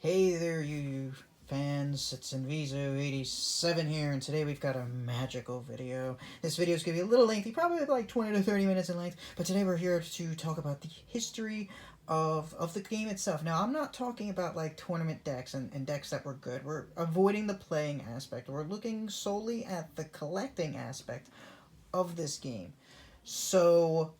Hey there, you fans. It's Inviso87 here, and today we've got a magical video. This video is going to be a little lengthy, probably like 20 to 30 minutes in length, but today we're here to talk about the history of the game itself. Now, I'm not talking about like tournament decks and decks that were good. We're avoiding the playing aspect. We're looking solely at the collecting aspect of this game. So,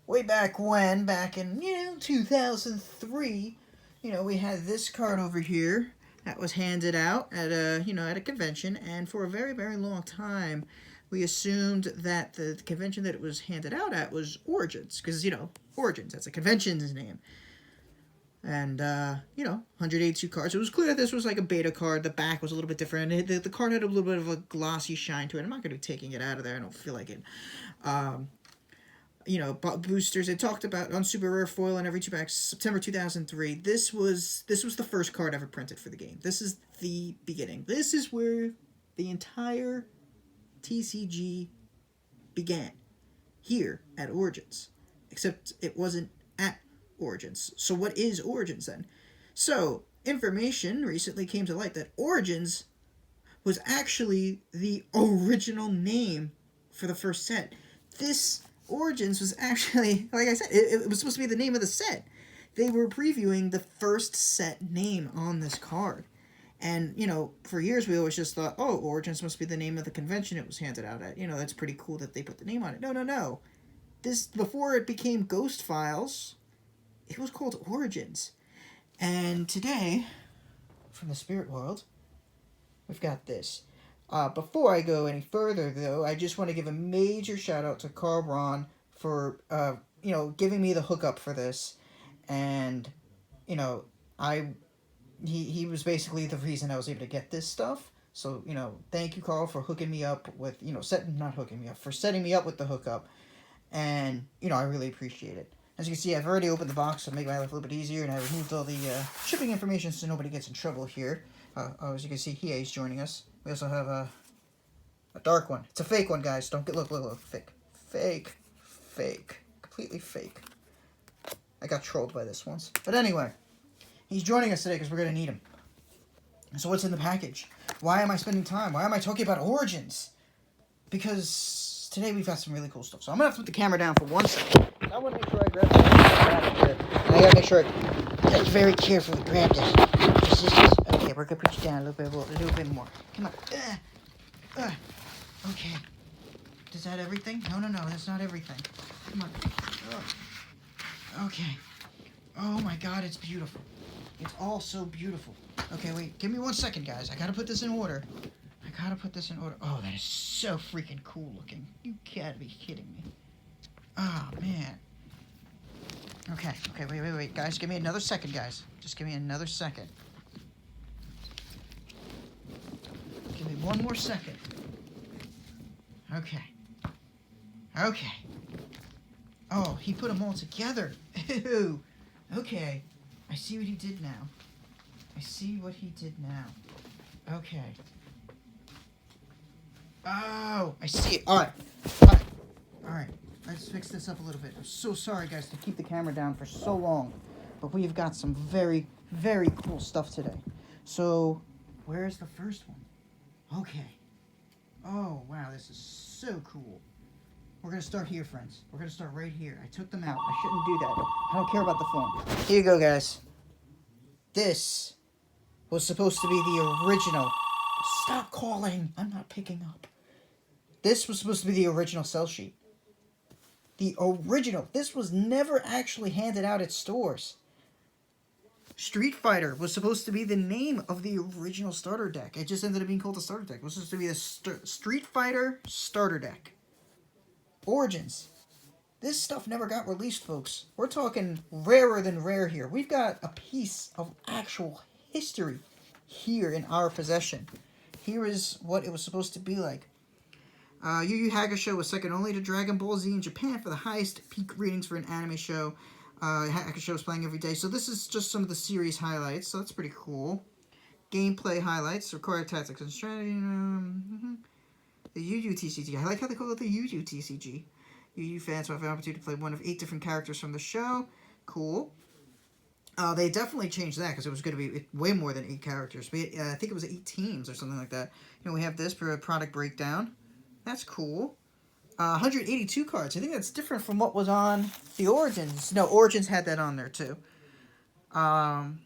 way back when, back in, 2003, we had this card over here that was handed out at a convention, and for a very, very long time, we assumed that the convention that it was handed out at was Origins, because, Origins, that's a convention's name. And, 182 cards. It was clear that this was like a beta card. The back was a little bit different. The card had a little bit of a glossy shine to it. I'm not going to be taking it out of there. I don't feel like it. Boosters. It talked about on Super Rare Foil and every 2-pack, September 2003. This was the first card ever printed for the game. This is the beginning. This is where the entire TCG began. Here at Origins. Except it wasn't at Origins. So what is Origins then? So, information recently came to light that Origins was actually the original name for the first set. This Origins was actually, like I said, it was supposed to be the name of the set. They were previewing the first set name on this card. And, for years we always just thought, oh, Origins must be the name of the convention it was handed out at. That's pretty cool that they put the name on it. No. This, before it became Ghost Files, it was called Origins. And today, from the spirit world, we've got this. Before I go any further, though, I just want to give a major shout out to Carl Braun for, giving me the hookup for this. And, he was basically the reason I was able to get this stuff. So, thank you, Carl, for hooking me up with, for setting me up with the hookup. And, I really appreciate it. As you can see, I've already opened the box to make my life a little bit easier, and I removed all the shipping information so nobody gets in trouble here. As you can see, Hiei's joining us. We also have a dark one. It's a fake one, guys. Don't get look, fake, completely fake. I got trolled by this once, but anyway, he's joining us today because we're gonna need him. So what's in the package? Why am I spending time? Why am I talking about Origins? Because today we've got some really cool stuff. So I'm gonna have to put the camera down for 1 second. I want to make sure I grab it. I gotta make sure I very carefully grab this. Okay, we're gonna put you down a little bit more. Come on. Okay. Is that everything? No, that's not everything. Come on. Okay. Oh my God, it's beautiful. It's all so beautiful. Okay, wait. Give me 1 second, guys. I gotta put this in order. Oh, that is so freaking cool looking. You gotta be kidding me. Oh, man. Okay, wait. Guys, give me another second, guys. Just give me another second. Give me 1 more second. Okay. Oh, he put them all together. Ew. Okay. I see what he did now. Okay. Oh, I see it. All right. Let's fix this up a little bit. I'm so sorry, guys, to keep the camera down for so long. But we've got some very, very cool stuff today. So, where's the first one? Okay. Oh, wow, this is so cool. We're going to start here, friends. We're going to start right here. I took them out. I shouldn't do that. I don't care about the phone. Here you go, guys. This was supposed to be the original. Stop calling. I'm not picking up. This was supposed to be the original sell sheet. The original. This was never actually handed out at stores. Street Fighter was supposed to be the name of the original starter deck. It just ended up being called the starter deck. It was supposed to be the Street Fighter starter deck. Origins. This stuff never got released, folks. We're talking rarer than rare here. We've got a piece of actual history here in our possession. Here is what it was supposed to be like. Yu Yu Hakusho was second only to Dragon Ball Z in Japan for the highest peak ratings for an anime show. Hakusho was playing every day. So this is just some of the series highlights. So that's pretty cool. Gameplay highlights. Required tactics and strategy. The Yu Yu TCG. I like how they call it the Yu Yu TCG. Yu Yu fans will have an opportunity to play one of 8 different characters from the show. Cool. They definitely changed that because it was going to be way more than 8 characters. I think it was 8 teams or something like that. You know, we have this for a product breakdown. That's cool. 182 cards. I think that's different from what was on the Origins. No, Origins had that on there too. 1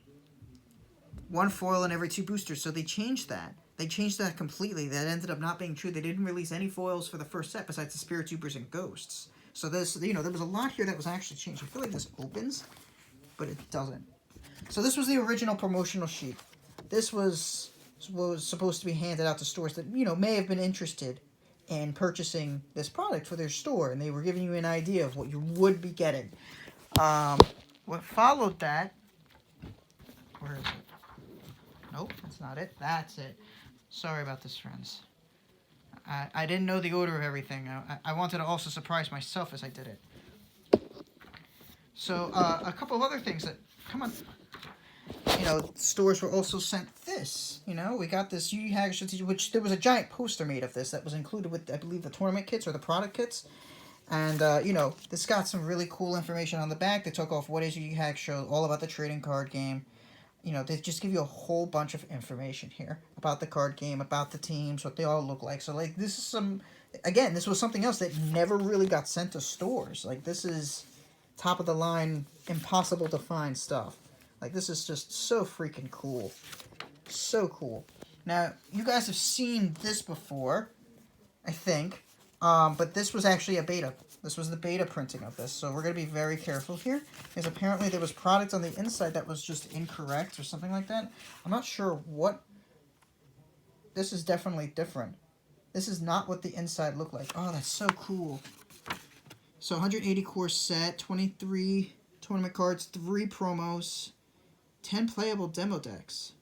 foil in every 2 boosters. So they changed that. They changed that completely. That ended up not being true. They didn't release any foils for the first set besides the Spirit Troopers and Ghosts. So this, you know, there was a lot here that was actually changed. I feel like this opens, but it doesn't. So this was the original promotional sheet. This was supposed to be handed out to stores that, you know, may have been interested in purchasing this product for their store, and they were giving you an idea of what you would be getting. What followed that, where is it? Nope, that's not it. That's it. Sorry about this, friends. I didn't know the order of everything. I wanted to also surprise myself as I did it. So, a couple of other things that, come on. You know, stores were also sent this. You know, we got this Yu Yu Hakusho, which there was a giant poster made of this that was included with, I believe, the tournament kits or the product kits. And, you know, this got some really cool information on the back. They took off what is Yu Yu Hakusho, all about the trading card game. You know, they just give you a whole bunch of information here about the card game, about the teams, what they all look like. So, like, this is some, again, this was something else that never really got sent to stores. Like, this is top of the line, impossible to find stuff. Like, this is just so freaking cool. So cool. Now, you guys have seen this before, I think, but this was actually a beta. This was the beta printing of this, so we're going to be very careful here, because apparently there was product on the inside that was just incorrect or something like that. I'm not sure what... This is definitely different. This is not what the inside looked like. Oh, that's so cool. So 180 core set, 23 tournament cards, 3 promos, 10 playable demo decks,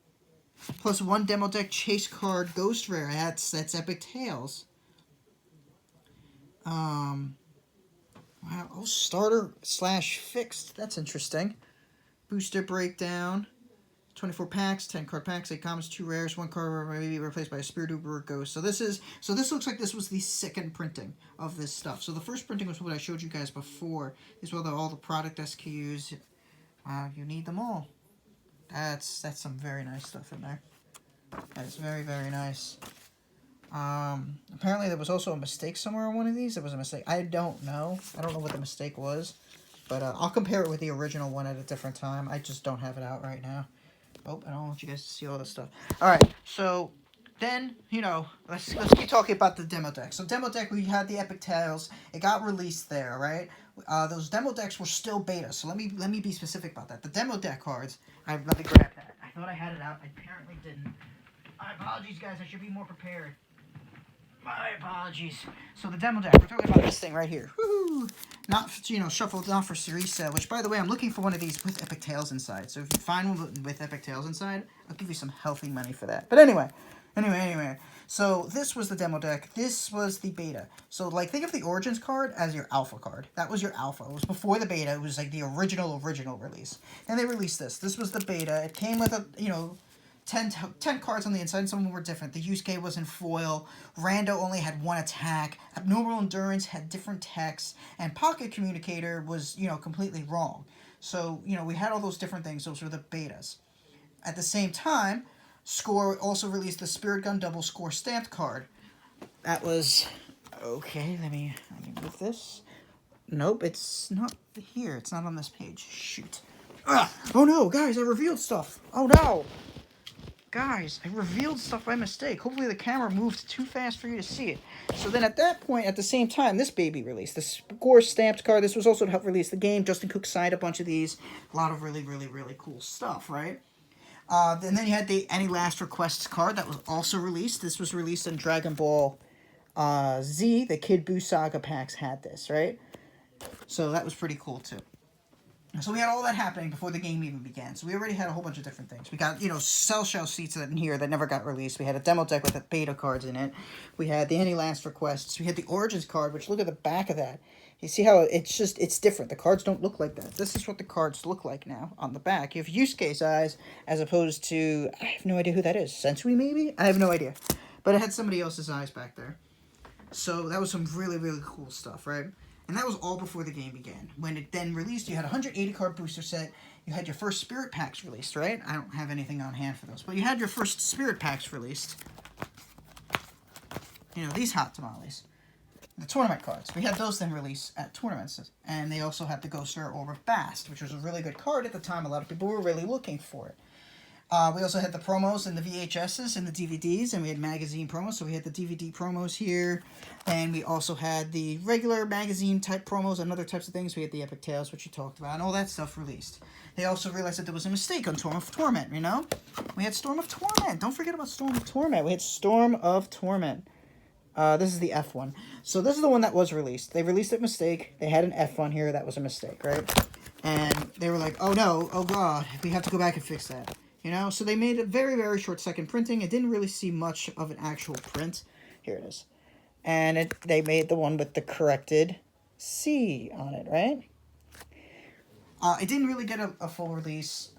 plus 1 demo deck chase card ghost rare. That's Epic Tales. Wow, oh, starter / fixed. That's interesting. Booster breakdown. 24 packs, 10 card packs, 8 commons, 2 rares, 1 card may be replaced by a Spirit Trooper or Ghost. So this looks like this was the second printing of this stuff. So the first printing was what I showed you guys before. These were all the product SKUs. You need them all. That's some very nice stuff in there. That is very, very nice. Apparently there was also a mistake somewhere on one of these. There was a mistake. I don't know. I don't know what the mistake was. But I'll compare it with the original one at a different time. I just don't have it out right now. Oh, I don't want you guys to see all this stuff. Alright, so then, you know, let's keep talking about the demo deck. So demo deck, we had the Epic Tales. It got released there, right? Those demo decks were still beta, so let me be specific about that. The demo deck cards, let me grab that. I thought I had it out. I apparently didn't. My apologies, guys. I should be more prepared. My apologies. So the demo deck, we're talking about this thing right here. Woohoo! Not, you know, shuffled, not for Cerisa, which, by the way, I'm looking for one of these with Epic Tales inside. So if you find one with Epic Tales inside, I'll give you some healthy money for that. But anyway. So this was the demo deck. This was the beta. So, like, think of the Origins card as your alpha card. That was your alpha. It was before the beta. It was, like, the original release. And they released this. This was the beta. It came with, 10 cards on the inside, and some of them were different. The Yusuke was in foil, Rando only had 1 attack, Abnormal Endurance had different texts, and Pocket Communicator was, completely wrong. So, we had all those different things. Those were the betas. At the same time, Score also released the Spirit Gun Double Score Stamped card. That was... Okay, let me move this. Nope, it's not here. It's not on this page. Shoot. Ugh. Oh no, guys, I revealed stuff. Oh no! Guys, I revealed stuff by mistake. Hopefully the camera moved too fast for you to see it. So then at that point, at the same time, this baby released. The Score Stamped card. This was also to help release the game. Justin Cook signed a bunch of these. A lot of really, really, really cool stuff, right? And then you had the Any Last Requests card that was also released. This was released in Dragon Ball Z. The Kid Buu Saga packs had this, right? So that was pretty cool, too. So we had all that happening before the game even began. So we already had a whole bunch of different things. We got, Cell Shell seats in here that never got released. We had a demo deck with the beta cards in it. We had the Any Last Requests. We had the Origins card, which look at the back of that. You see how it's different. The cards don't look like that. This is what the cards look like now on the back. You have Yusuke's eyes as opposed to, I have no idea who that is. Sensui, maybe? I have no idea. But it had somebody else's eyes back there. So that was some really, really cool stuff, right? And that was all before the game began. When it then released, you had a 180 card booster set. You had your first spirit packs released, right? I don't have anything on hand for those. But you had your first spirit packs released. You know, these hot tamales. The tournament cards. We had those then released at tournaments. And they also had the Ghost Rare Orb of Bast, which was a really good card at the time. A lot of people were really looking for it. We also had the promos and the VHSs and the DVDs, and we had magazine promos. So we had the DVD promos here, and we also had the regular magazine type promos and other types of things. We had the Epic Tales, which you talked about, and all that stuff released. They also realized that there was a mistake on Storm of Torment, you know? We had Storm of Torment. Don't forget about Storm of Torment. We had Storm of Torment. This is the F one. So this is the one that was released. They released it mistake. They had an F on here. That was a mistake, right? And they were like, oh no, oh god, we have to go back and fix that. You know, so they made a very, very short second printing. It didn't really see much of an actual print. Here it is. And they made the one with the corrected C on it, right? It didn't really get a full release.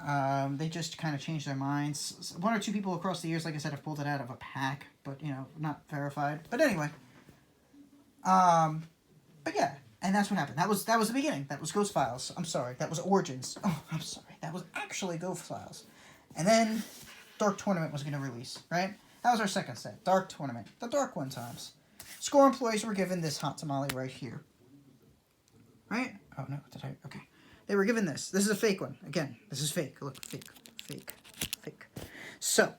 They just kind of changed their minds. One or two people across the years, like I said, have pulled it out of a pack, but, you know, not verified. But anyway. But yeah, and that's what happened. That was the beginning. That was Ghost Files. I'm sorry. That was Origins. Oh, I'm sorry. That was actually Ghost Files. And then Dark Tournament was going to release, right? That was our second set. Dark Tournament. The Dark One times. Score employees were given this hot tamale right here. Right? Oh, no. Did I? Okay. They were given this. This is a fake one. Again, this is fake. Look, fake, fake, fake. So,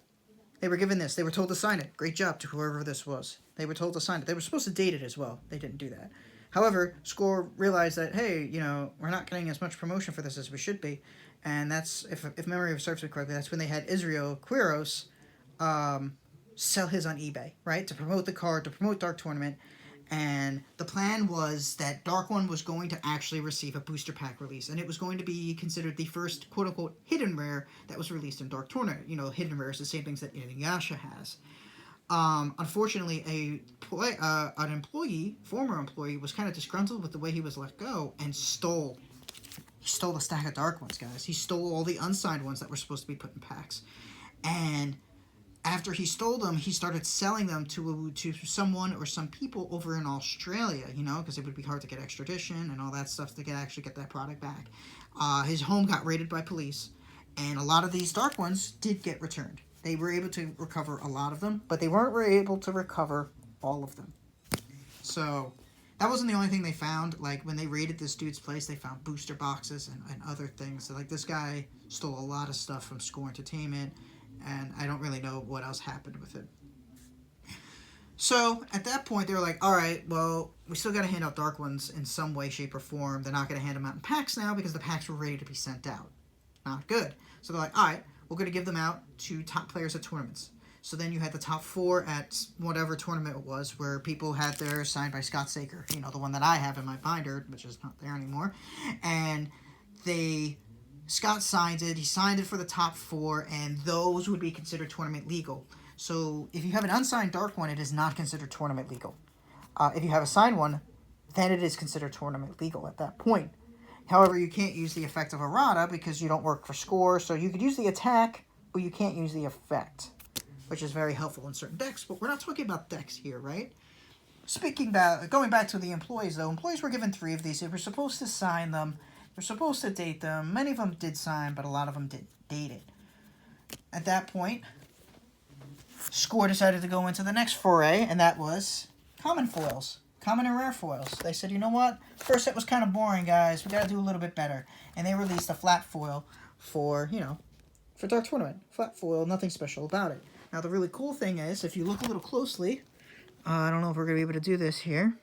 they were given this. They were told to sign it. Great job to whoever this was. They were told to sign it. They were supposed to date it as well. They didn't do that. However, Score realized that, hey, you know, we're not getting as much promotion for this as we should be. And that's, if memory serves me correctly, that's when they had Israel Quiros sell his on eBay, right? To promote the card, to promote Dark Tournament. And the plan was that Dark One was going to actually receive a booster pack release. And it was going to be considered the first, quote-unquote, hidden rare that was released in Dark Tournament. You know, hidden rare is the same things that Inuyasha has. Unfortunately, an employee, former employee, was kind of disgruntled with the way he was let go and stole a stack of Dark Ones, guys. He stole all the unsigned ones that were supposed to be put in packs. And after he stole them, he started selling them to someone or some people over in Australia, you know, because it would be hard to get extradition and all that stuff to actually get that product back. His home got raided by police, and a lot of these Dark Ones did get returned. They were able to recover a lot of them, but they weren't able to recover all of them. So that wasn't the only thing they found. Like, when they raided this dude's place, they found booster boxes and other things. So, like, this guy stole a lot of stuff from Score Entertainment, and I don't really know what else happened with it. So, at that point, they were like, all right, well, we still got to hand out Dark Ones in some way, shape, or form. They're not going to hand them out in packs now because the packs were ready to be sent out. Not good. So they're like, all right, we're going to give them out to top players at tournaments. So then you had the top 4 at whatever tournament it was, where people had theirs signed by Scott Saker. You know, the one that I have in my binder, which is not there anymore. And Scott signed it. He signed it for the top 4, and those would be considered tournament legal. So if you have an unsigned Dark One, it is not considered tournament legal. If you have a signed one, then it is considered tournament legal at that point. However, you can't use the effect of Errata because you don't work for Score, so you could use the attack, but you can't use the effect, which is very helpful in certain decks, but we're not talking about decks here, right? Going back to the employees, though, employees were given 3 of these. They were supposed to sign them. They were supposed to date them. Many of them did sign, but a lot of them didn't date it. At that point, Score decided to go into the next foray, and that was common foils. Common and rare foils. They said, you know what? First set was kind of boring, guys. We got to do a little bit better. And they released a flat foil for Dark Tournament. Flat foil, nothing special about it. Now, the really cool thing is, if you look a little closely, I don't know if we're going to be able to do this here.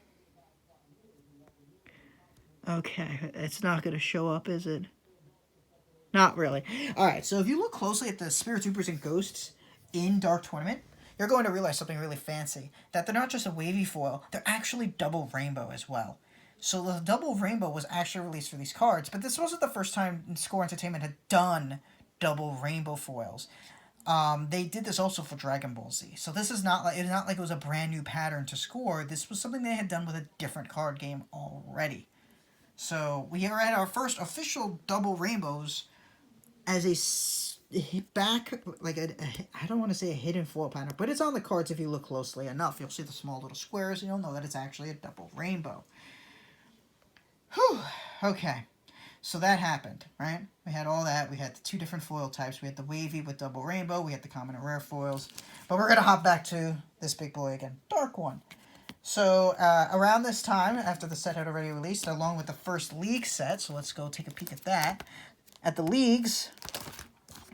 Okay, it's not going to show up, is it? Not really. All right, so if you look closely at the Spirit Troopers and Ghosts in Dark Tournament, you're going to realize something really fancy. That they're not just a wavy foil, they're actually double rainbow as well. So the double rainbow was actually released for these cards, but this wasn't the first time Score Entertainment had done double rainbow foils. They did this also for Dragon Ball Z. So this is not like it was a brand new pattern to Score. This was something they had done with a different card game already. So we are at our first official double rainbows as I don't want to say a hidden foil pattern, but it's on the cards if you look closely enough. You'll see the small little squares, and you'll know that it's actually a double rainbow. Whew. Okay. So that happened, right? We had all that. We had the 2 different foil types. We had the wavy with double rainbow. We had the common and rare foils. But we're going to hop back to this big boy again. Dark one. So around this time, after the set had already released, along with the first league set, so let's go take a peek at that. At the leagues,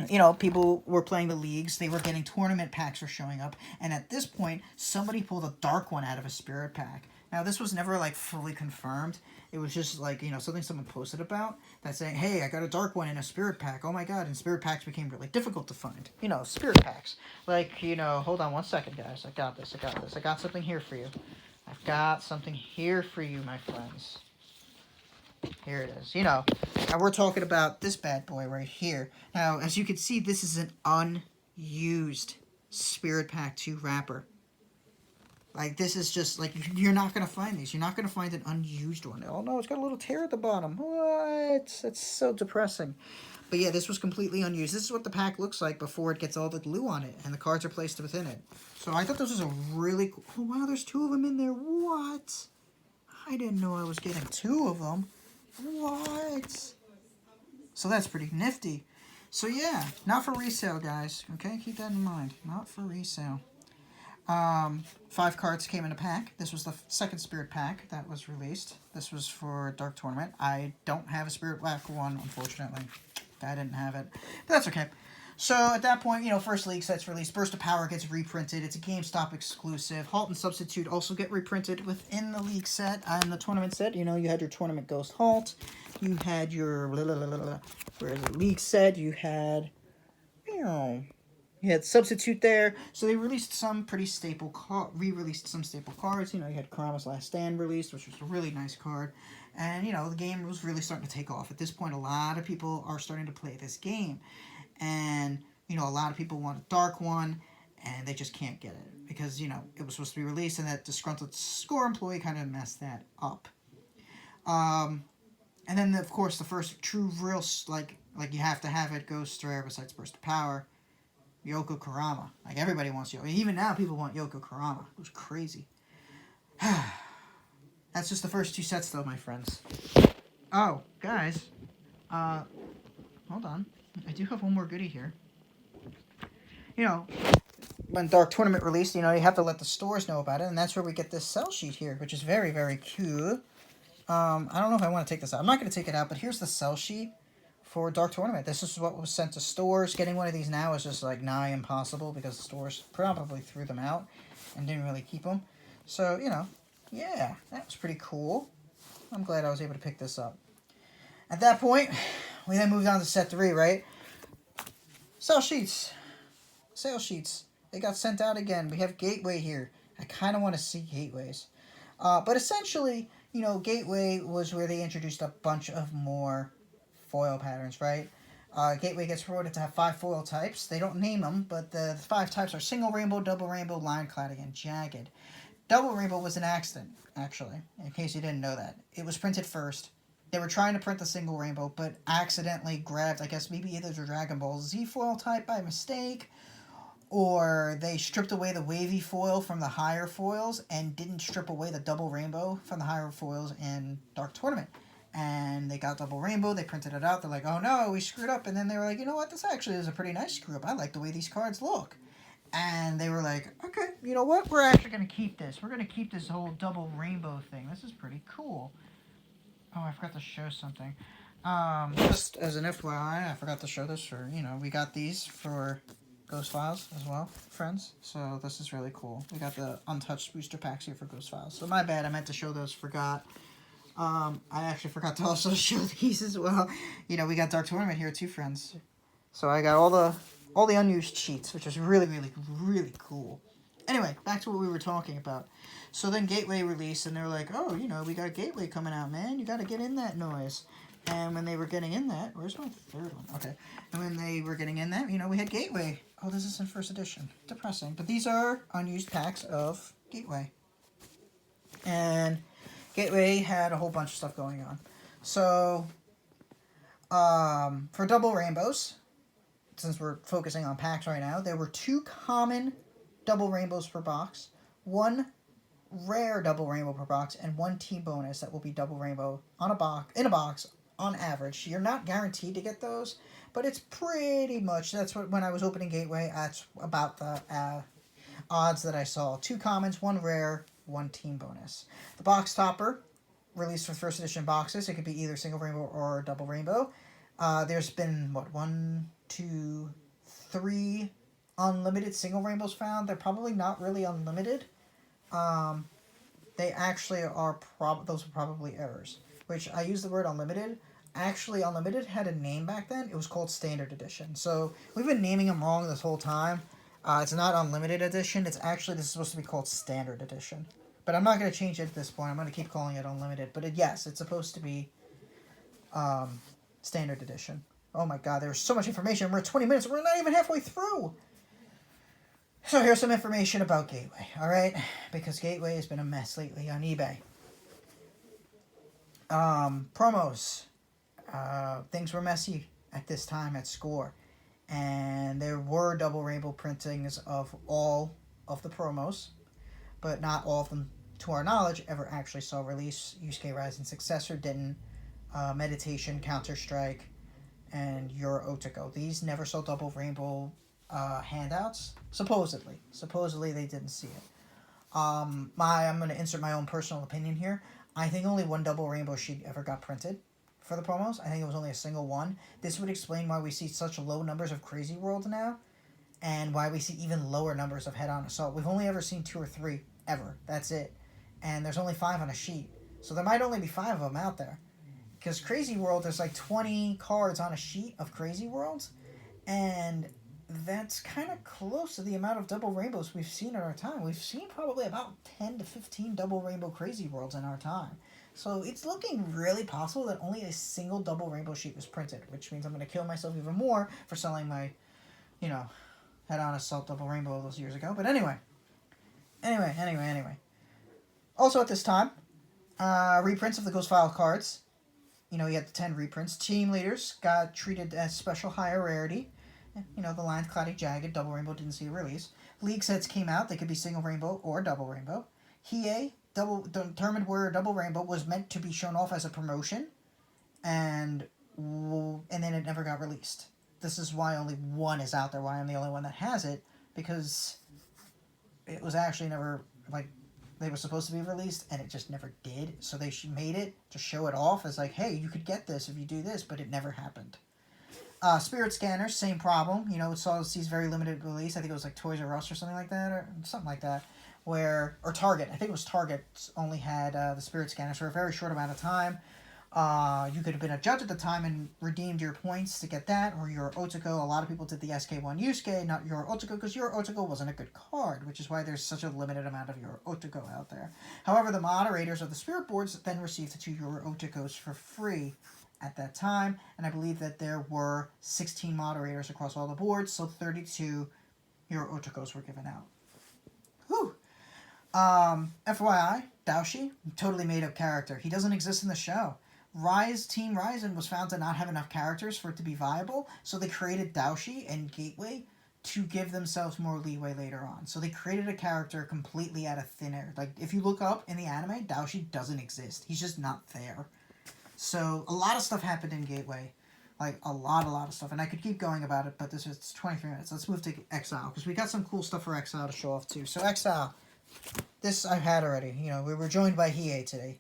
you know, people were playing the leagues. They were getting tournament packs were showing up. And at this point, somebody pulled a dark one out of a spirit pack. Now, this was never, like, fully confirmed. It was just, like, you know, something someone posted about that saying, hey, I got a dark one in a spirit pack. Oh, my God. And spirit packs became really difficult to find. You know, spirit packs. Like, you know, hold on one second, guys. I got this. I got something here for you. I've got something here for you, my friends. Here it is. You know, and we're talking about this bad boy right here. Now, as you can see, this is an unused Spirit Pack 2 wrapper. Like, this is just, like, you're not going to find these. You're not going to find an unused one. Oh, no, it's got a little tear at the bottom. What? That's so depressing. But, yeah, this was completely unused. This is what the pack looks like before it gets all the glue on it and the cards are placed within it. So, I thought this was a really cool... Oh, wow, there's 2 of them in there. What? I didn't know I was getting 2 of them. What? So, that's pretty nifty. So, yeah, not for resale, guys. Okay, keep that in mind. Not for resale. 5 cards came in a pack. This was the second Spirit Pack that was released. This was for Dark Tournament. I don't have a Spirit Pack 1, unfortunately. I didn't have it. But that's okay. So, at that point, you know, first League set's released. Burst of Power gets reprinted. It's a GameStop exclusive. Halt and Substitute also get reprinted within the League set. And the Tournament set, you know, you had your Tournament Ghost Halt. You had your... Where's the League set? You had... You know... You had Substitute there, so they released some pretty staple re-released some staple cards. You know, you had Kurama's Last Stand released, which was a really nice card. And, you know, the game was really starting to take off. At this point, a lot of people are starting to play this game. And, you know, a lot of people want a dark one, and they just can't get it. Because, you know, it was supposed to be released, and that disgruntled score employee kind of messed that up. And then, of course, the first true, real, like you have to have it, Ghost Rare besides Burst of Power. Yoko Kurama. Like, everybody wants Yoko. Even now, people want Yoko Kurama. It was crazy. That's just the first 2 sets, though, my friends. Oh, guys. Hold on. I do have one more goodie here. You know, when Dark Tournament released, you know, you have to let the stores know about it, and that's where we get this sell sheet here, which is very, very cute. I don't know if I want to take this out. I'm not going to take it out, but here's the sell sheet for Dark Tournament. This is what was sent to stores. Getting one of these now is just like nigh impossible because the stores probably threw them out and didn't really keep them. So, you know, yeah, that was pretty cool. I'm glad I was able to pick this up. At that point, we then moved on to set 3, right? Sale sheets. Sale sheets. They got sent out again. We have Gateway here. I kind of want to see Gateways. But essentially, you know, Gateway was where they introduced a bunch of more foil patterns, right? Gateway gets promoted to have 5 foil types. They don't name them, but the 5 types are single rainbow, double rainbow, line cladding, and jagged. Double rainbow was an accident, actually, in case you didn't know that. It was printed first. They were trying to print the single rainbow, but accidentally grabbed, I guess, maybe either the Dragon Ball Z foil type by mistake, or they stripped away the wavy foil from the higher foils and didn't strip away the double rainbow from the higher foils in Dark Tournament. And they got double rainbow, they printed it out, they're like, oh no, we screwed up. And then they were like, you know what, this actually is a pretty nice screw up. I like the way these cards look. And they were like, okay, you know what, we're actually going to keep this. We're going to keep this whole double rainbow thing. This is pretty cool. Oh, I forgot to show something. Just as an FYI, I forgot to show this for, you know, we got these for Ghost Files as well, friends. So this is really cool. We got the untouched booster packs here for Ghost Files. So my bad, I meant to show those, forgot. I actually forgot to also show these as well. You know, we got Dark Tournament here too, friends. So I got all the unused sheets, which is really, really, really cool. Anyway, back to what we were talking about. So then Gateway released, and they're like, oh, you know, we got Gateway coming out, man. You got to get in that noise. And when they were getting in that, where's my third one? Okay. And when they were getting in that, you know, we had Gateway. Oh, this is in first edition. Depressing. But these are unused packs of Gateway. And Gateway had a whole bunch of stuff going on. So, for double rainbows, since we're focusing on packs right now, there were 2 common double rainbows per box, 1 rare double rainbow per box and 1 team bonus that will be double rainbow on a box in a box on average. You're not guaranteed to get those, but it's pretty much, that's what, when I was opening Gateway, that's about the odds that I saw. 2 commons, 1 rare, 1 team bonus. The box topper, released for first edition boxes. It could be either single rainbow or double rainbow. There's been, what, 1, 2, 3 unlimited single rainbows found. They're probably not really unlimited. They actually are, those are probably errors. Which, I use the word unlimited. Actually, unlimited had a name back then. It was called standard edition. So, we've been naming them wrong this whole time. It's not unlimited edition. It's actually, this is supposed to be called standard edition. But I'm not going to change it at this point. I'm going to keep calling it unlimited. But yes, it's supposed to be standard edition. Oh my god, there's so much information. We're at 20 minutes. We're not even halfway through. So here's some information about Gateway, alright? Because Gateway has been a mess lately on eBay. Promos. Things were messy at this time at Score. And there were double rainbow printings of all of the promos. But not all of them, to our knowledge, ever actually saw release. Yusuke Rising Successor didn't. Meditation, Counter-Strike, and Your Otoko. These never saw double rainbow handouts. Supposedly. Supposedly they didn't see it. I'm going to insert my own personal opinion here. I think only 1 double rainbow sheet ever got printed for the promos. I think it was only a single one. This would explain why we see such low numbers of Crazy World now, and why we see even lower numbers of Head-On Assault. We've only ever seen 2 or 3, ever. That's it. And there's only 5 on a sheet. So there might only be 5 of them out there. Because Crazy World, there's like 20 cards on a sheet of Crazy Worlds, and that's kind of close to the amount of double rainbows we've seen in our time. We've seen probably about 10 to 15 double rainbow Crazy Worlds in our time. So it's looking really possible that only a single double rainbow sheet was printed, which means I'm going to kill myself even more for selling my, Head-On Assault double rainbow those years ago. But anyway. Also at this time, reprints of the Ghost File cards. You had the 10 reprints. Team leaders got treated as special higher rarity. The Land Cloudy Jagged, double rainbow didn't see a release. League sets came out. They could be single rainbow or double rainbow. Hiei determined where double rainbow was meant to be shown off as a promotion, and then it never got released. This is why only 1 is out there. Why I'm the only one that has it, because it was actually never they were supposed to be released, and it just never did. So they made it to show it off as like, hey, you could get this if you do this, but it never happened. Spirit Scanners, same problem. It sees very limited release. I think it was like Toys R Us or something like that, or something like that. Or Target. I think it was Target only had the Spirit Scanners for a very short amount of time. You could have been a judge at the time and redeemed your points to get that, or your Otoko. A lot of people did the SK1 Yusuke, not your Otoko, because your Otoko wasn't a good card, which is why there's such a limited amount of your Otoko out there. However, the moderators of the Spirit Boards then received the 2 Your Otokos for free at that time, and I believe that there were 16 moderators across all the boards, so 32 Your Otokos were given out. Whew! FYI, Daoshi, totally made up character. He doesn't exist in the show. Team Ryzen was found to not have enough characters for it to be viable, so they created Daoshi and Gateway to give themselves more leeway later on. So they created a character completely out of thin air. Like, if you look up in the anime, Daoshi doesn't exist. He's just not there. So a lot of stuff happened in Gateway. Like, a lot of stuff. And I could keep going about it, but this is 23 minutes. Let's move to Exile, because we got some cool stuff for Exile to show off, too. So Exile, this I've had already. We were joined by Hiei today.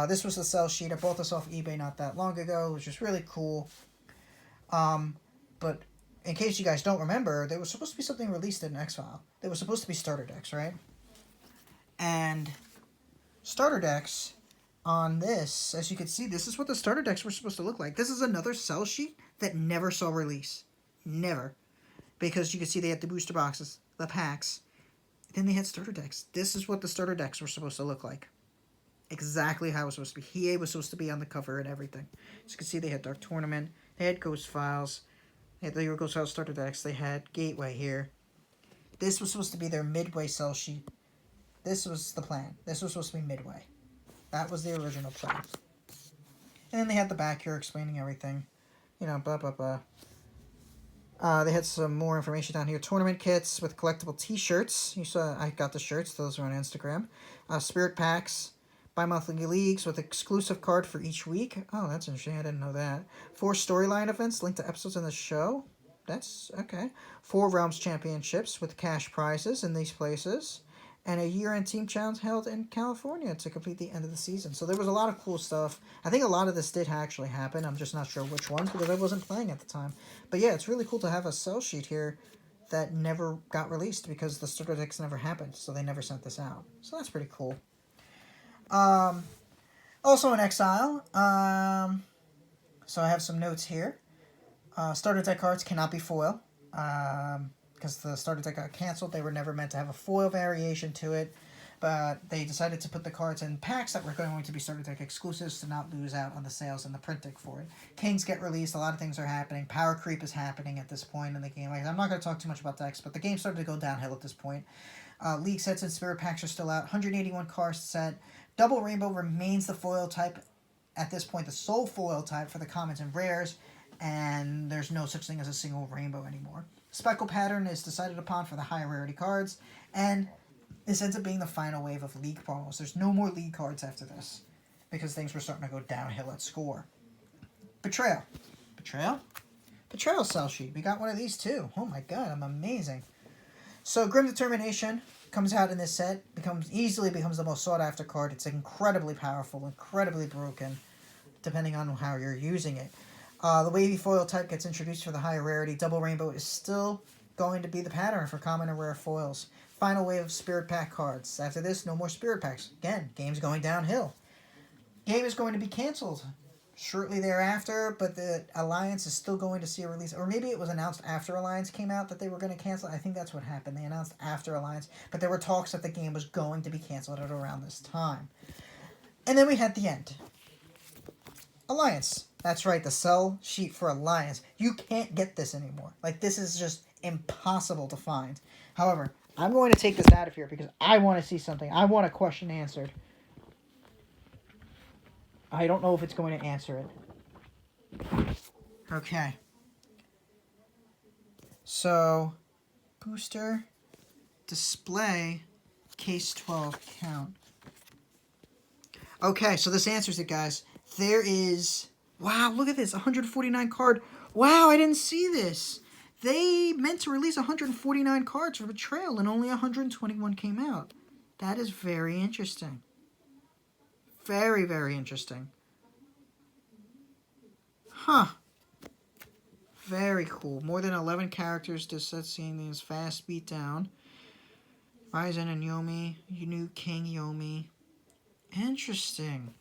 This was the sell sheet. I bought this off eBay not that long ago, which is really cool. But in case you guys don't remember, there was supposed to be something released in Exile. There was supposed to be starter decks, right? And starter decks on this, as you can see, this is what the starter decks were supposed to look like. This is another sell sheet that never saw release. Never. Because you can see they had the booster boxes, the packs, then they had starter decks. This is what the starter decks were supposed to look like. Exactly how it was supposed to be. Hiei was supposed to be on the cover and everything. As you can see, they had Dark Tournament. They had Ghost Files. They had the Ghost Files starter decks. They had Gateway here. This was supposed to be their midway sell sheet. This was the plan. This was supposed to be midway. That was the original plan. And then they had the back here explaining everything. Blah, blah, blah. They had some more information down here. Tournament kits with collectible t-shirts. You saw I got the shirts. Those are on Instagram. Spirit packs. Bi-monthly leagues with exclusive card for each week. Oh, that's interesting. I didn't know that. 4 storyline events linked to episodes in the show. That's okay. 4 Realms Championships with cash prizes in these places. And a year-end team challenge held in California to complete the end of the season. So there was a lot of cool stuff. I think a lot of this did actually happen. I'm just not sure which ones because I wasn't playing at the time. But yeah, it's really cool to have a sell sheet here that never got released because the starter decks never happened. So they never sent this out. So that's pretty cool. Also in Exile, so I have some notes here. Starter deck cards cannot be foil. Because the starter deck got canceled. They were never meant to have a foil variation to it, but they decided to put the cards in packs that were going to be starter deck exclusives to not lose out on the sales and the printing for it. Kings get released. A lot of things are happening. Power creep is happening at this point in the game. Like, I'm not going to talk too much about decks, but the game started to go downhill at this point. League sets and spirit packs are still out. 181 card set. Double Rainbow remains the foil type at this point, the sole foil type for the commons and rares, and there's no such thing as a single rainbow anymore. Speckle pattern is decided upon for the higher rarity cards, and this ends up being the final wave of league promos. There's no more league cards after this, because things were starting to go downhill at score. Betrayal. Betrayal sell sheet. We got one of these too. Oh my god, I'm amazing. So Grim Determination comes out in this set, easily becomes the most sought after card. It's incredibly powerful, incredibly broken, depending on how you're using it. The wavy foil type gets introduced for the higher rarity. Double Rainbow is still going to be the pattern for common and rare foils. Final wave of Spirit Pack cards. After this, no more Spirit Packs. Again, game's going downhill. Game is going to be canceled shortly thereafter, but the Alliance is still going to see a release. Or maybe it was announced after Alliance came out that they were going to cancel. I think that's what happened. They announced after Alliance, but there were talks that the game was going to be canceled at around this time. And then we had the end. Alliance. That's right, the sell sheet for Alliance. You can't get this anymore. Like, this is just impossible to find. However, I'm going to take this out of here because I want to see something. I want a question answered. I don't know if it's going to answer it. Okay. So, booster, display, case 12 count. Okay, so this answers it, guys. There is... Wow, look at this, 149 card. Wow, I didn't see this. They meant to release 149 cards for Betrayal, and only 121 came out. That is very interesting. Very, very interesting. Huh. Very cool. More than 11 characters to set seeing these fast beat down. Ryzen and Yomi. New King Yomi. Interesting.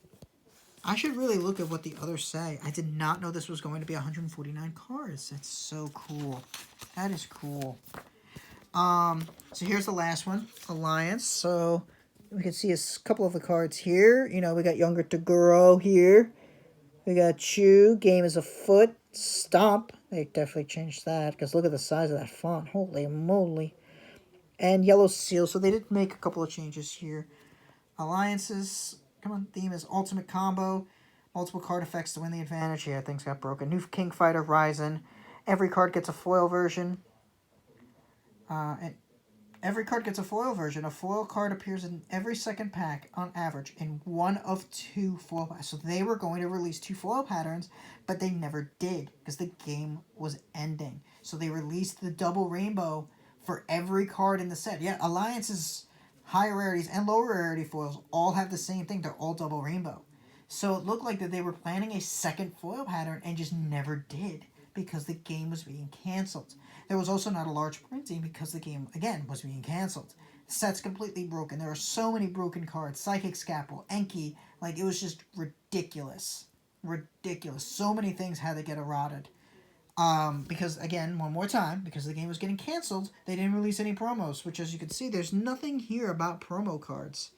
I should really look at what the others say. I did not know this was going to be 149 cards. That's so cool. That is cool. So here's the last one. Alliance. So we can see a couple of the cards here. You know, we got Younger Toguro here. We got Chew. Game is afoot. Stomp. They definitely changed that because look at the size of that font. Holy moly. And Yellow Seal. So they did make a couple of changes here. Alliances. Come on, theme is Ultimate Combo. Multiple card effects to win the advantage. Yeah, things got broken. New King Fighter Ryzen. Every card gets a foil version. Every card gets a foil version. A foil card appears in every second pack, on average, in one of 2 foil packs. So they were going to release 2 foil patterns, but they never did, because the game was ending. So they released the Double Rainbow for every card in the set. Yeah, Alliance's higher rarities and lower rarity foils all have the same thing. They're all Double Rainbow. So it looked like that they were planning a second foil pattern and just never did because the game was being canceled. There was also not a large printing because the game, again, was being canceled. The set's completely broken. There are so many broken cards. Psychic Scalpel, Enki. Like, it was just ridiculous. Ridiculous. So many things had to get eroded. Because, again, one more time, because the game was getting canceled, they didn't release any promos, which, as you can see, there's nothing here about promo cards.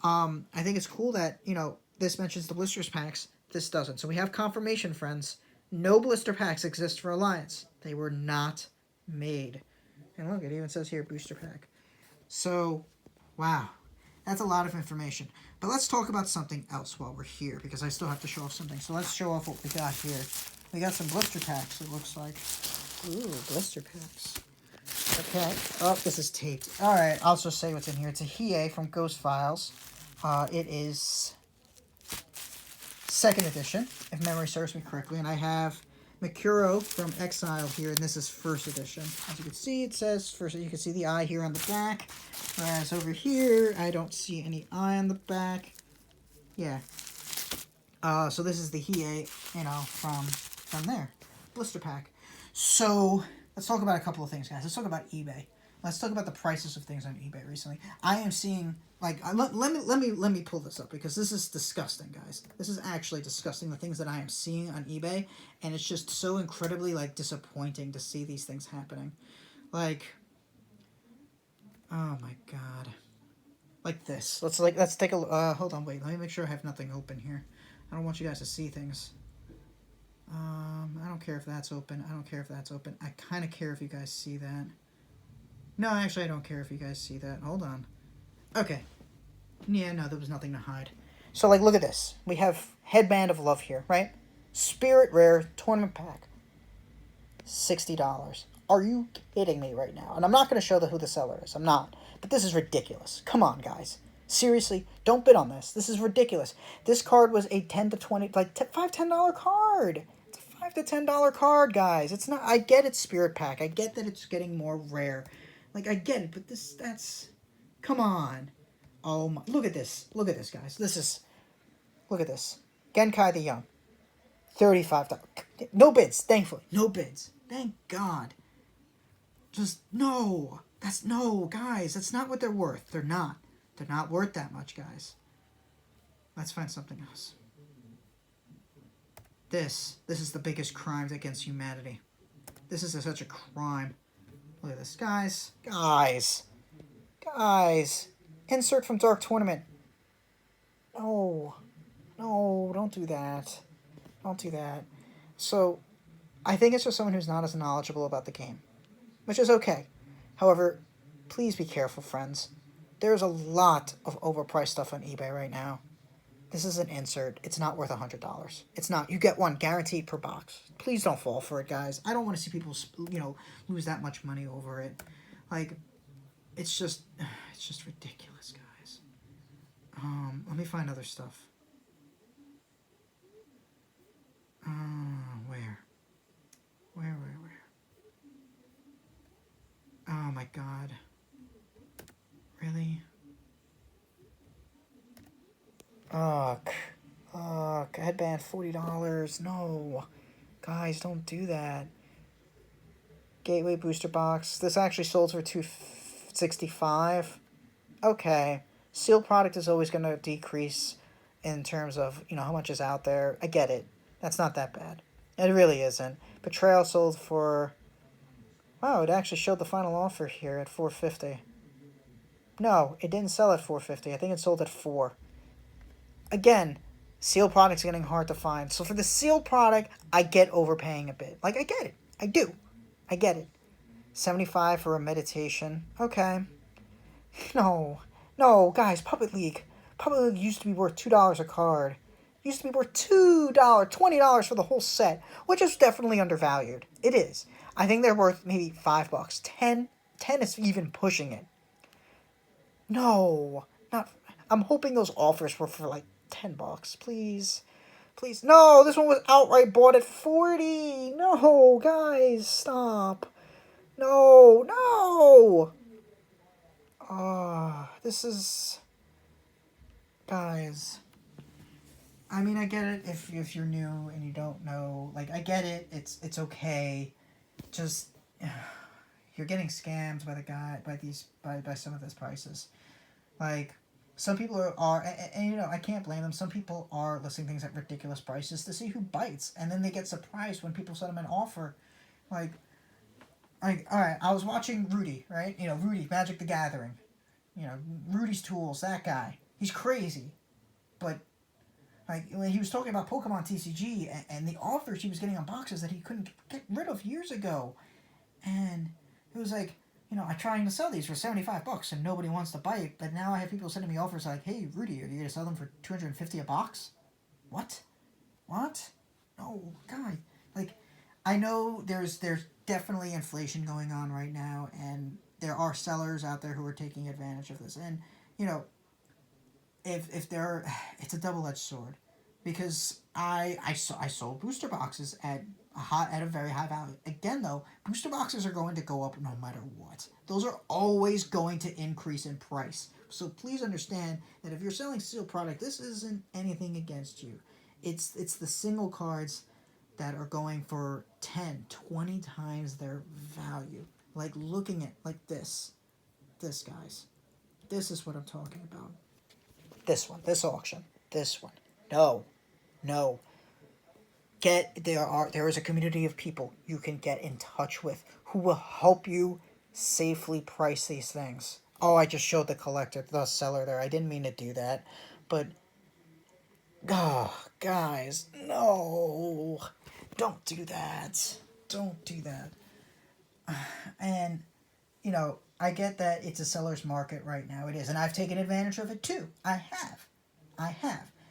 I think it's cool that, you know, this mentions the blisters packs. This doesn't. So we have confirmation, friends. No blister packs exist for Alliance. They were not made. And look, it even says here, booster pack. So, wow. That's a lot of information. But let's talk about something else while we're here, because I still have to show off something. So let's show off what we got here. We got some blister packs, it looks like. Ooh, blister packs. Okay. Oh, this is taped. All right. I'll just say what's in here. It's a Hiei from Ghost Files. It is 2nd edition, if memory serves me correctly, and I have Mikuro from Exile here, and this is 1st edition. As you can see, it says first. You can see the eye here on the back, whereas over here, I don't see any eye on the back. Yeah. So this is the Hiei, from there. Blister pack. So, let's talk about a couple of things, guys. Let's talk about eBay. Let's talk about the prices of things on eBay recently. I am seeing, like, let me pull this up, because this is disgusting, guys. This is actually disgusting, the things that I am seeing on eBay, and it's just so incredibly, like, disappointing to see these things happening. Like, oh my god. Like this. Let's take a, hold on, wait, let me make sure I have nothing open here. I don't want you guys to see things. I don't care if that's open. I don't care if that's open. I kind of care if you guys see that. No, actually, I don't care if you guys see that. Hold on. Okay. Yeah, no, there was nothing to hide. So, like, look at this. We have Headband of Love here, right? Spirit Rare Tournament Pack. $60. Are you kidding me right now? And I'm not going to show who the seller is. I'm not. But this is ridiculous. Come on, guys. Seriously, don't bid on this. This is ridiculous. This card was a $10 to $20, like $5, $10 card. It's a $5 to $10 card, guys. It's not. I get it's Spirit Pack. I get that it's getting more rare. Like, I get it, but that's. Come on. Oh my! Look at this. Look at this, guys. Look at this. Genkai the Young. $35. No bids. Thankfully, no bids. Thank God. Just no. Guys. That's not what they're worth. They're not. They're not worth that much, guys. Let's find something else. This is the biggest crime against humanity. This is such a crime. Look at this, guys. Guys. Insert from Dark Tournament. No, don't do that. Don't do that. So, I think it's just someone who's not as knowledgeable about the game, which is okay. However, please be careful, friends. There's a lot of overpriced stuff on eBay right now. This is an insert. It's not worth $100. It's not. You get one guaranteed per box. Please don't fall for it, guys. I don't want to see people, lose that much money over it. Like, it's just ridiculous, guys. Let me find other stuff. Where? Oh my god. Really? Ugh. Headband, $40. No. Guys, don't do that. Gateway booster box. This actually sold for $265. Okay. Sealed product is always going to decrease in terms of, how much is out there. I get it. That's not that bad. It really isn't. Betrayal sold for... Wow, it actually showed the final offer here at $450. No, it didn't sell at $450. I think it sold at $4. Again, sealed product's getting hard to find. So for the sealed product, I get overpaying a bit. Like, I get it. I do. I get it. $75 for a meditation. Okay. No, guys, Puppet League. Puppet League used to be worth $2 a card. Used to be worth $2, $20 for the whole set, which is definitely undervalued. It is. I think they're worth maybe $5. 10 is even pushing it. No, not. I'm hoping those offers were for like $10. Please. No, this one was outright bought at $40. No, guys, stop. No. This is. Guys. I mean, I get it if you're new and you don't know. Like, I get it. It's okay. Just you're getting scammed by some of these prices. Like, some people are and I can't blame them. Some people are listing things at ridiculous prices to see who bites, and then they get surprised when people send them an offer. Like, all right, I was watching Rudy, right? Rudy, Magic the Gathering. Rudy's Tools, that guy. He's crazy, but. Like, when he was talking about Pokemon TCG and the offers he was getting on boxes that he couldn't get rid of years ago. And it was like, I'm trying to sell these for $75 and nobody wants to buy it. But now I have people sending me offers like, hey, Rudy, are you going to sell them for $250 a box? What? No, God. Like, I know there's definitely inflation going on right now, and there are sellers out there who are taking advantage of this. And you know, if they're, it's a double-edged sword, because I sold booster boxes at a very high value. Again, though, booster boxes are going to go up no matter what. Those are always going to increase in price. So please understand that if you're selling sealed product, this isn't anything against you. It's the single cards that are going for 10, 20 times their value. Like looking at like this, guys. This is what I'm talking about. This one, this auction, this one. No. There is a community of people you can get in touch with who will help you safely price these things. Oh, I just showed the seller there. I didn't mean to do that, but guys, no, don't do that. Don't do that. And I get that it's a seller's market right now. It is, and I've taken advantage of it too. I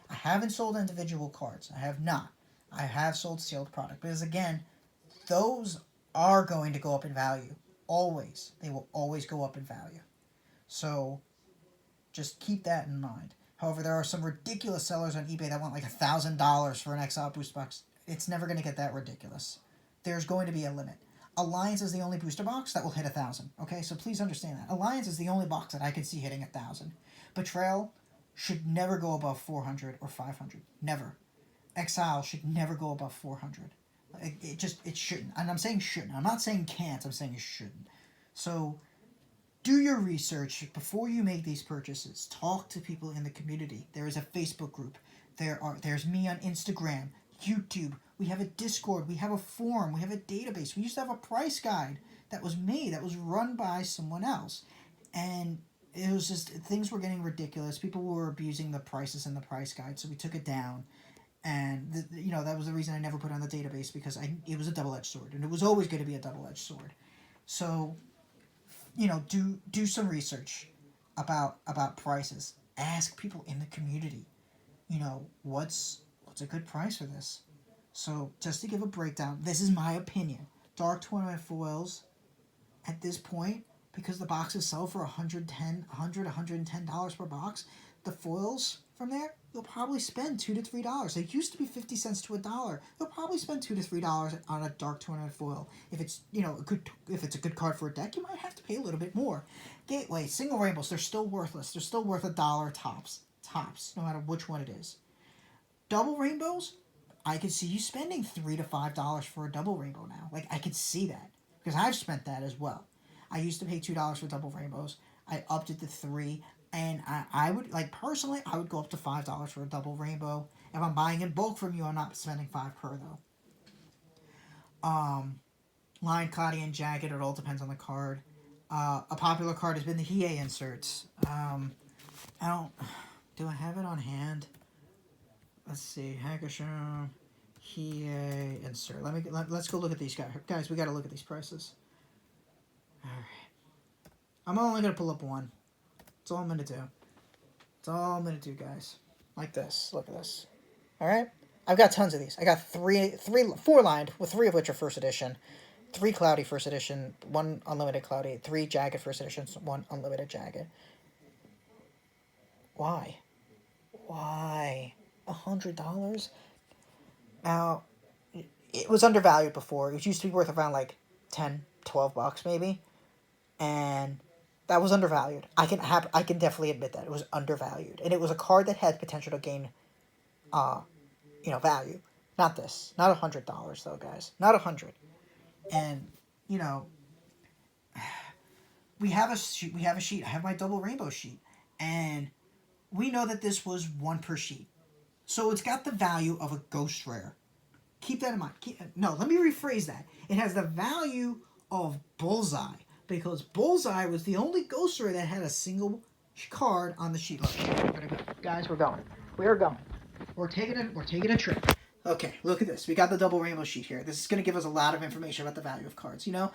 haven't sold individual cards. I have not. I have sold sealed product because again, those are going to go up in value. Always. They will always go up in value. So just keep that in mind. However, there are some ridiculous sellers on eBay that want like $1,000 for an Exile booster box. It's never going to get that ridiculous. There's going to be a limit. Alliance is the only booster box that will hit 1,000. Okay, so please understand that. Alliance is the only box that I can see hitting 1,000. Betrayal should never go above 400 or 500. Never. Exile should never go above 400. It shouldn't. And I'm saying shouldn't. I'm not saying can't. I'm saying it shouldn't. So do your research before you make these purchases. Talk to people in the community. There is a Facebook group. There's me on Instagram, YouTube. We have a Discord. We have a forum. We have a database. We used to have a price guide that was made, that was run by someone else. And it was just, things were getting ridiculous. People were abusing the prices in the price guide, so we took it down. And, that was the reason I never put it on the database, because it was a double-edged sword. And it was always going to be a double-edged sword. So, do some research about prices. Ask people in the community, what's a good price for this? So, just to give a breakdown, this is my opinion. Dark Tournament foils, at this point, because the boxes sell for $110 per box, the foils from there, you'll probably spend $2 to $3. They used to be 50 cents to $1. You'll probably spend $2 to $3 on a Dark Tournament foil. If it's if it's a good card for a deck, you might have to pay a little bit more. Gateway, single rainbows, they're still worthless. They're still worth $1 tops, no matter which one it is. Double rainbows, I could see you spending $3 to $5 for a double rainbow now. Like, I could see that, because I've spent that as well. I used to pay $2 for double rainbows. I upped it to $3, and I would, personally, I would go up to $5 for a double rainbow. If I'm buying in bulk from you, I'm not spending $5 per, though. Line, Cloudy, and Jagged, it all depends on the card. A popular card has been the Hiei inserts. Do I have it on hand? Let's see, Hakusho, Hiei, insert. Let's go look at these guys. Guys, we got to look at these prices. All right. I'm only going to pull up one. That's all I'm going to do. That's all I'm going to do, guys. Like this. Look at this. All right? I've got tons of these. I got four lined, with 3 of which are first edition. 3 Cloudy first edition, 1 unlimited Cloudy, 3 Jagged first editions, 1 unlimited Jagged. Why? $100? Now, it was undervalued before. It used to be worth around like $10, $12 maybe, and that was undervalued. I can definitely admit that it was undervalued, and it was a card that had potential to gain, value. Not this, not $100 though, guys. Not $100. And we have a sheet. I have my double rainbow sheet, and we know that this was 1 per sheet. So it's got the value of a ghost rare. Keep that in mind. Let me rephrase that. It has the value of Bullseye, because Bullseye was the only ghost rare that had a single card on the sheet. Look, we're gonna go. Guys, we're going. We're going. We're taking a trip. Okay, look at this. We got the double rainbow sheet here. This is going to give us a lot of information about the value of cards. Your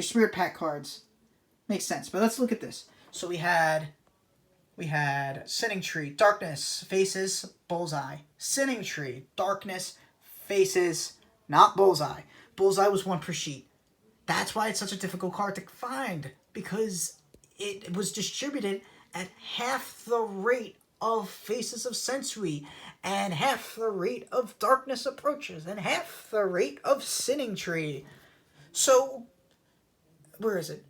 Spirit Pack cards. Makes sense. But let's look at this. So we had Sinning Tree, Darkness, Faces, Bullseye. Sinning Tree, Darkness, Faces, not Bullseye. Bullseye was 1 per sheet. That's why it's such a difficult card to find, because it was distributed at half the rate of Faces of Sensory, and half the rate of Darkness Approaches, and half the rate of Sinning Tree. So, where is it?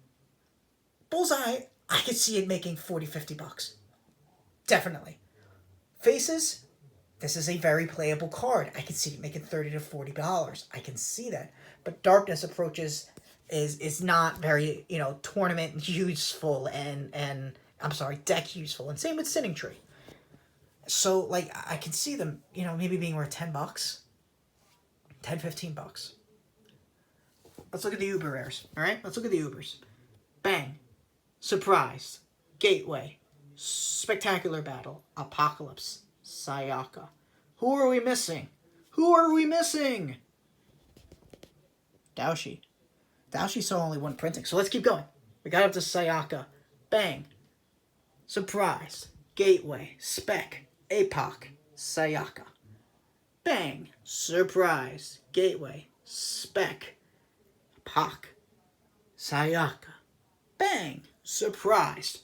Bullseye, I could see it making $40-50. Definitely. Faces, this is a very playable card. I can see it making $30 to $40. I can see that. But Darkness Approaches is not very, tournament useful and I'm sorry, deck useful. And same with Sinning Tree. So, like, I can see them, maybe being worth $10. $10-15. Let's look at the Uber rares. Alright? Let's look at the Ubers. Bang. Surprise. Gateway. Spectacular Battle. Apocalypse. Sayaka. Who are we missing? Who are we missing? Daoshi. Daoshi saw only one printing, so let's keep going. We got up to Sayaka. Bang. Surprise. Gateway. Spec. Apoc. Sayaka. Bang. Surprise. Gateway. Spec. Apoc. Sayaka. Bang. Surprised.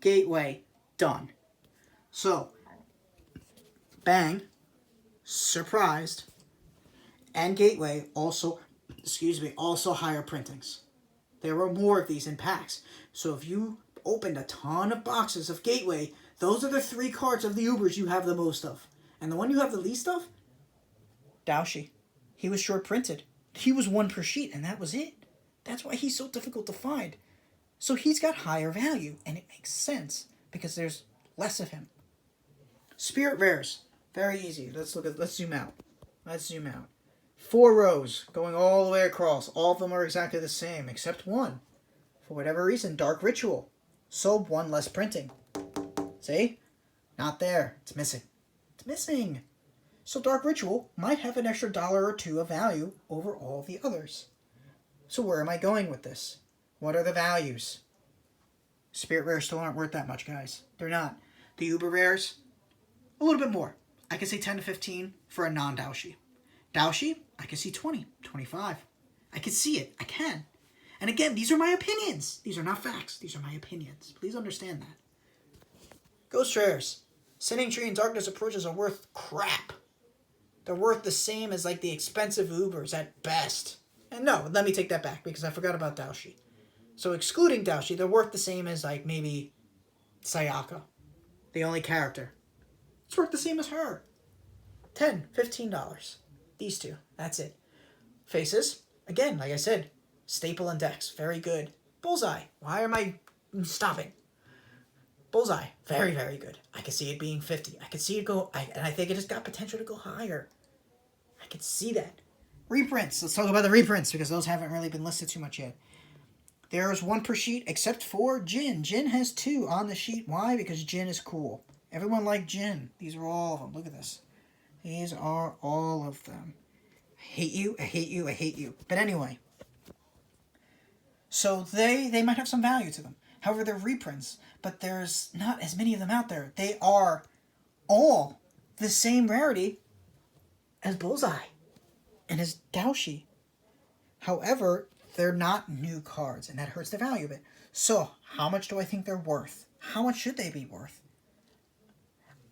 Gateway. Done. So, Bang, Surprised, and Gateway also higher printings. There were more of these in packs. So if you opened a ton of boxes of Gateway, those are the 3 cards of the Ubers you have the most of. And the one you have the least of? Daoshi. He was short printed. He was 1 per sheet, and that was it. That's why he's so difficult to find. So he's got higher value, and it makes sense because there's less of him. Spirit rares, very easy. Let's zoom out. 4 rows going all the way across. All of them are exactly the same, except one. For whatever reason, Dark Ritual. Sold 1 less printing. See? Not there. It's missing. It's missing. So Dark Ritual might have an extra $1 or $2 of value over all the others. So where am I going with this? What are the values? Spirit rares still aren't worth that much, guys. They're not. The Uber rares, a little bit more. I can say 10 to 15 for a non-Daoshi. Daoshi, I can see 20, 25. I can see it. I can. And again, these are my opinions. These are not facts. These are my opinions. Please understand that. Ghost rares. Sinning Tree and Darkness Approaches are worth crap. They're worth the same as like the expensive Ubers at best. And no, let me take that back because I forgot about Daoshi. So excluding Daoshi, they're worth the same as like maybe Sayaka, the only character. It's worth the same as her. $10, $15. These 2. That's it. Faces, again, like I said, staple index, very good. Bullseye, why am I stopping? Bullseye, very, very good. I can see it being 50. I can see it go, and I think it has got potential to go higher. I can see that. Reprints. Let's talk about the reprints because those haven't really been listed too much yet. There's 1 per sheet except for Jin. Jin has 2 on the sheet. Why? Because Jin is cool. Everyone liked Jin. These are all of them. Look at this. These are all of them. I hate you. I hate you. I hate you. But anyway. So they might have some value to them. However, they're reprints. But there's not as many of them out there. They are all the same rarity as Bullseye and as Daoshi. However, they're not new cards, and that hurts the value of it. So, how much do I think they're worth? How much should they be worth?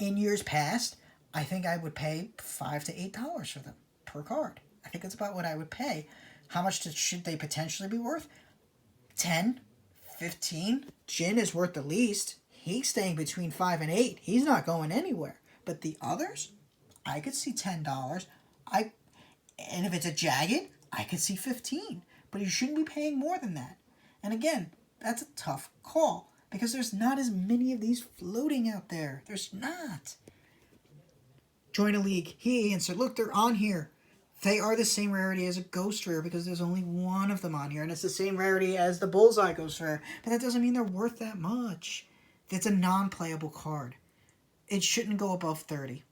In years past, I think I would pay $5 to $8 for them per card. I think that's about what I would pay. How much should they potentially be worth? 10, 15. Jin is worth the least. He's staying between 5 and 8. He's not going anywhere. But the others, I could see $10. And if it's a jagged, I could see 15. But you shouldn't be paying more than that. And again, that's a tough call because there's not as many of these floating out there. There's not. Join a league. He answered, look, they're on here. They are the same rarity as a Ghost Rare because there's only 1 of them on here. And it's the same rarity as the Bullseye Ghost Rare. But that doesn't mean they're worth that much. It's a non-playable card. It shouldn't go above 30.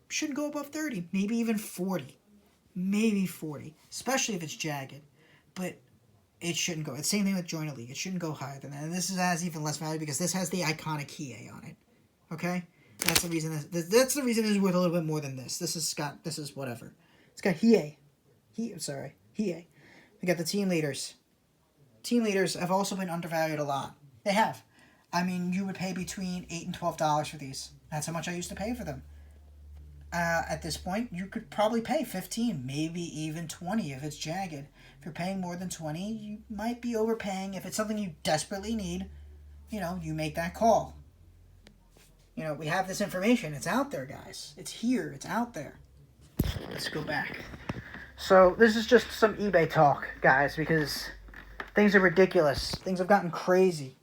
Shouldn't go above 30. Maybe even 40. Maybe 40. Especially if it's jagged. But it shouldn't go. It's the same thing with Join a League. It shouldn't go higher than that. And this has even less value because this has the iconic Hiei on it. Okay? That's the reason that's the reason it's worth a little bit more than this. This is whatever. It's got Hiei. Hiei. We got the team leaders. team leaders have also been undervalued a lot. They have. I mean, you would pay between $8 and $12 for these. That's how much I used to pay for them. At this point, you could probably pay 15, maybe even 20 if it's jagged. If you're paying more than 20, you might be overpaying. If it's something you desperately need, you make that call. We have this information. It's out there, guys. It's here. It's out there. Let's go back. So this is just some eBay talk, guys, because things are ridiculous. Things have gotten crazy.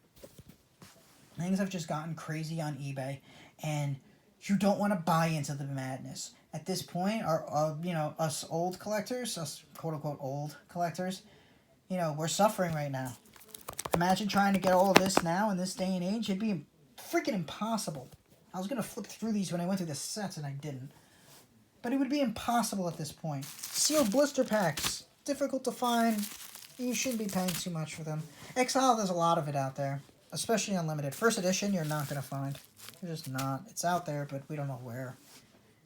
Things have just gotten crazy on eBay, and you don't want to buy into the madness. At this point, us old collectors, us quote-unquote old collectors, we're suffering right now. Imagine trying to get all of this now in this day and age. It'd be freaking impossible. I was going to flip through these when I went through the sets, and I didn't. But it would be impossible at this point. Sealed blister packs. Difficult to find. You shouldn't be paying too much for them. Exile, there's a lot of it out there. Especially unlimited. First edition, you're not going to find. You're just not. It's out there, but we don't know where.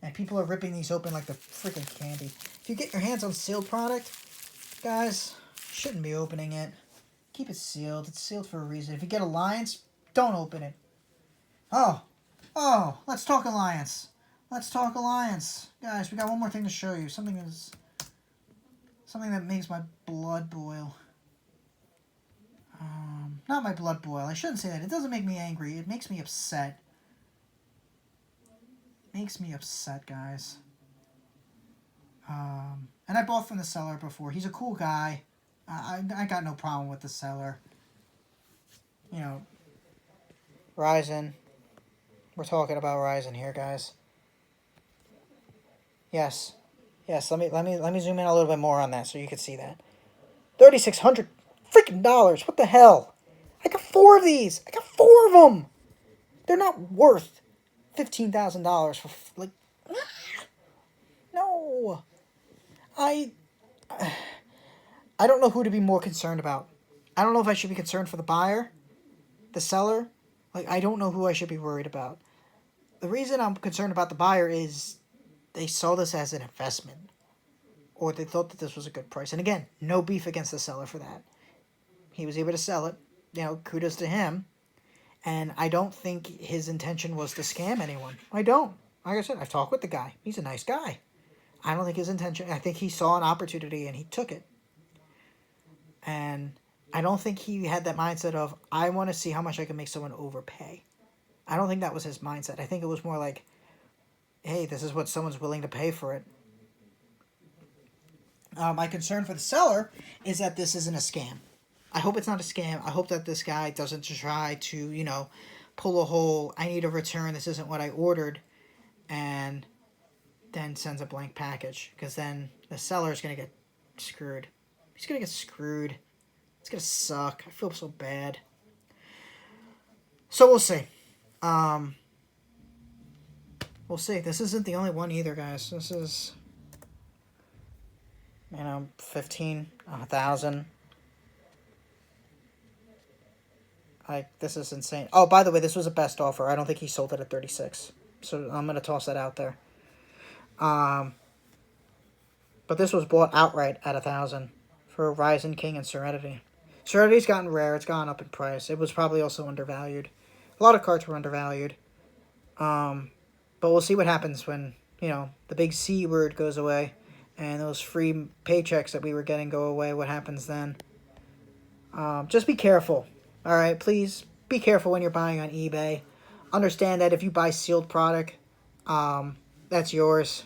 And people are ripping these open like the freaking candy. If you get your hands on sealed product, guys, you shouldn't be opening it. Keep it sealed. It's sealed for a reason. If you get Alliance, don't open it. Oh, let's talk Alliance. Let's talk Alliance. Guys, we got one more thing to show you. Something that makes my blood boil. Not my blood boil. I shouldn't say that. It doesn't make me angry. It makes me upset. Makes me upset, guys. And I bought from the seller before. He's a cool guy. I got no problem with the seller. Ryzen. We're talking about Ryzen here, guys. Yes. Let me zoom in a little bit more on that so you can see that. $3,600 freaking dollars. What the hell? I got 4 of these. I got 4 of them. They're not worth $15,000 for no. I don't know who to be more concerned about. I don't know if I should be concerned for the buyer, the seller. I don't know who I should be worried about. The reason I'm concerned about the buyer is they saw this as an investment, or they thought that this was a good price. And again, no beef against the seller for that. He was able to sell it. Kudos to him. And I don't think his intention was to scam anyone. I don't. Like I said, I've talked with the guy. He's a nice guy. I don't think his intention... I think he saw an opportunity and he took it. And I don't think he had that mindset of, I want to see how much I can make someone overpay. I don't think that was his mindset. I think it was more like, hey, this is what someone's willing to pay for it. My concern for the seller is that this isn't a scam. I hope it's not a scam. I hope that this guy doesn't try to, pull a whole, I need a return, this isn't what I ordered, and then sends a blank package. Because then the seller is going to get screwed. He's going to get screwed. It's going to suck. I feel so bad. So we'll see. We'll see. This isn't the only one either, guys. This is, 15, 1,000. This is insane. Oh, by the way, this was a best offer. I don't think he sold it at 36. So I'm going to toss that out there. But this was bought outright at 1,000 for Ryzen King and Serenity. Serenity's gotten rare. It's gone up in price. It was probably also undervalued. A lot of cards were undervalued. But we'll see what happens when, the big C word goes away and those free paychecks that we were getting go away. What happens then? Just be careful. All right, please be careful when you're buying on eBay. Understand that if you buy sealed product, that's yours.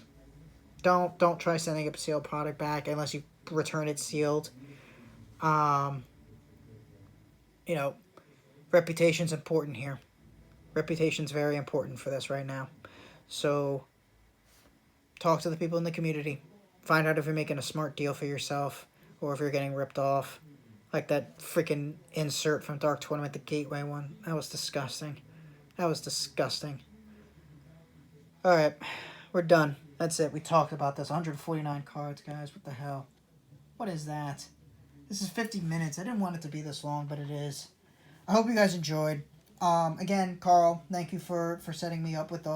Don't try sending a sealed product back unless you return it sealed. Reputation's important here. Reputation's very important for this right now. So talk to the people in the community. Find out if you're making a smart deal for yourself or if you're getting ripped off. Like that freaking insert from Dark Tournament, the Gateway one. That was disgusting. Alright, we're done. That's it. We talked about this. 149 cards, guys. What the hell? What is that? This is 50 minutes. I didn't want it to be this long, but it is. I hope you guys enjoyed. Again, Carl, thank you for setting me up with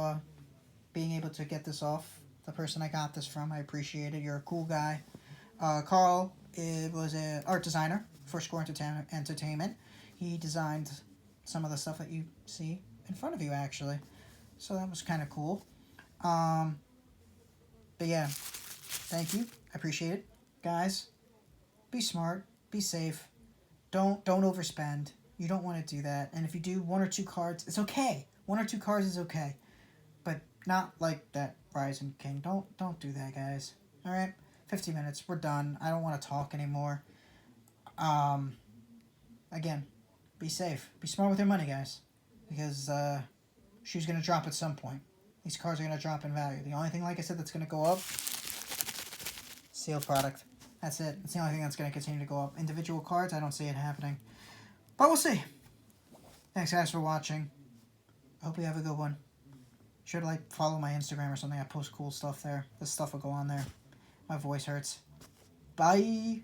being able to get this off. The person I got this from, I appreciate it. You're a cool guy. Carl was an art designer for Score Entertainment. He designed some of the stuff that you see in front of you, actually. So that was kind of cool. But yeah, thank you. I appreciate it. Guys, be smart. Be safe. Don't overspend. You don't want to do that. And if you do 1 or 2 cards, it's okay. 1 or 2 cards is okay. But not like that Rising King. Don't do that, guys. Alright? 50 minutes. We're done. I don't want to talk anymore. Again, be safe. Be smart with your money, guys. Because shoe's going to drop at some point. These cards are going to drop in value. The only thing, like I said, that's going to go up, sealed product. That's it. It's the only thing that's going to continue to go up. Individual cards, I don't see it happening. But we'll see. Thanks, guys, for watching. I hope you have a good one. Should follow my Instagram or something. I post cool stuff there. This stuff will go on there. My voice hurts. Bye.